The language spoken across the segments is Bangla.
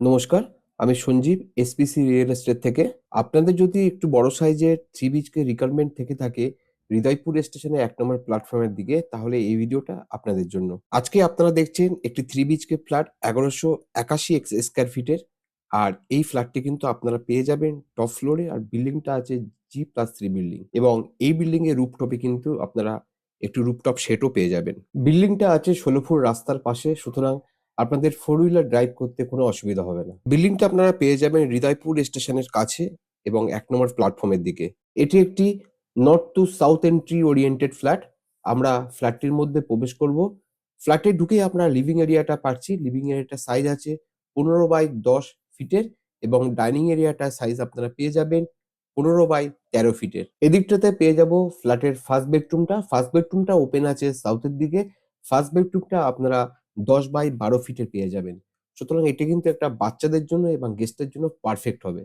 নমস্কার, আমি সঞ্জীব এসপিসি রিয়েল এস্টেট থেকে। আপনাদের যদি একটু বড় সাইজের থ্রি বিচকে রিকোয়ারমেন্ট থেকে থাকে হৃদয়পুর স্টেশনে ১ নম্বর প্ল্যাটফর্মের দিকে, তাহলে এই ভিডিওটা আপনাদের জন্য। আজকে আপনারা দেখছেন একটি থ্রি বিচকে ফ্ল্যাট ১১৮১ স্কয়ার ফিটের। আর এই ফ্ল্যাটটি কিন্তু আপনারা পেয়ে যাবেন টপ ফ্লোরে, আর বিল্ডিংটা আছে G+3 বিল্ডিং, এবং এই বিল্ডিং এর রুফটপে কিন্তু আপনারা একটু রুফটপ শেডও পেয়ে যাবেন। বিল্ডিংটা আছে ১৬ ফুট রাস্তার পাশে, সুতরাং আপনাদের ফোর হুইলার ড্রাইভ করতে কোনো অসুবিধা হবে না। বিল্ডিংটা আপনারা পেয়ে যাবেন হৃদয়পুর স্টেশনের কাছে এবং ১ নম্বর প্ল্যাটফর্মের দিকে। এটি একটি north two south entry oriented flat. আমরা ফ্ল্যাটটির মধ্যে প্রবেশ করব। ফ্ল্যাটে ঢুকেই আপনারা লিভিং এরিয়াটা পাচ্ছি। লিভিং এরিয়াটার সাইজ আছে ১৫ বাই ১০ ফিটের, এবং ডাইনিং এরিয়াটার সাইজ আপনারা পেয়ে যাবেন ১৫ বাই ১৩ ফিটের। এদিকটাতে পেয়ে যাব ফ্ল্যাটের ফার্স্ট বেডরুমটা। ফার্স্ট বেডরুমটা ওপেন আছে সাউথের দিকে। ফার্স্ট বেডরুমটা আপনারা ১০ বাই ১২ ফিটের পেয়ে যাবেন। সুতরাং এটি কিন্তু একটা বাচ্চাদের জন্য এবং গেস্টের জন্য পারফেক্ট হবে।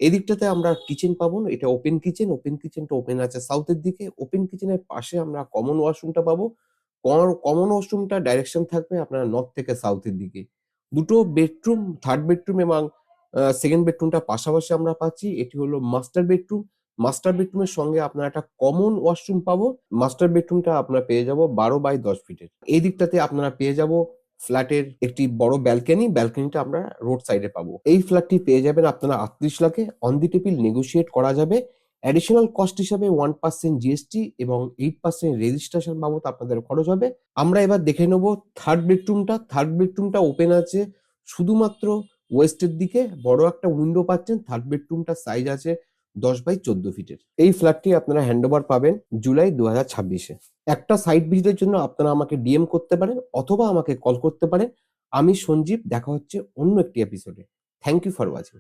এদিকটাতে আমরা কিচেন পাবো না, এটা ওপেন কিচেন। ওপেন কিচেনটা ওপেন আছে সাউথের দিকে। ওপেন কিচেনের পাশে আমরা কমন ওয়াশরুমটা পাবো। কমন ওয়াশরুমটার ডাইরেকশন থাকবে আপনার নর্থ থেকে সাউথের দিকে। দুটো বেডরুম, থার্ড বেডরুম এবং সেকেন্ড বেডরুমটা পাশাপাশি আমরা পাচ্ছি। এটি হলো মাস্টার বেডরুম। মাস্টার বেডরুমের সঙ্গে আপনারা একটা কমন ওয়াশরুম পাবো। মাস্টার বেডরুমটা আপনারা পেয়ে যাবো ১২ বাই ১০ ফিটের। এই দিকটাতে আপনারা পেয়ে যাবো ফ্ল্যাটের একটি বড় ব্যালকনি। ব্যালকনিটা আমরা রোড সাইডে পাবো। এই ফ্ল্যাটটি পেয়ে যাবেন আপনারা ৩৮ লাখে। অন দি টেবিল নেগোশিয়েট করা যাবে। অ্যাডিশনাল কস্ট হিসাবে 1% জিএসটি এবং 8% রেজিস্ট্রেশন বাবদ আপনাদের খরচ হবে। আমরা এবার দেখে নেব থার্ড বেডরুমটা। থার্ড বেডরুমটা ওপেন আছে শুধুমাত্র ওয়েস্টের দিকে। বড় একটা উইন্ডো পাচ্ছেন। থার্ড বেডরুমটার সাইজ আছে ১০ বাই ১৪ ফিটের। এই ফ্ল্যাটটি আপনারা হ্যান্ডওভার পাবেন জুলাই ২০২৬-এ। একটা সাইট ভিজিটের জন্য আপনারা আমাকে ডিএম করতে পারেন অথবা আমাকে কল করতে পারেন। আমি সঞ্জীব। দেখা হচ্ছে অন্য একটি এপিসোডে। Thank you for watching.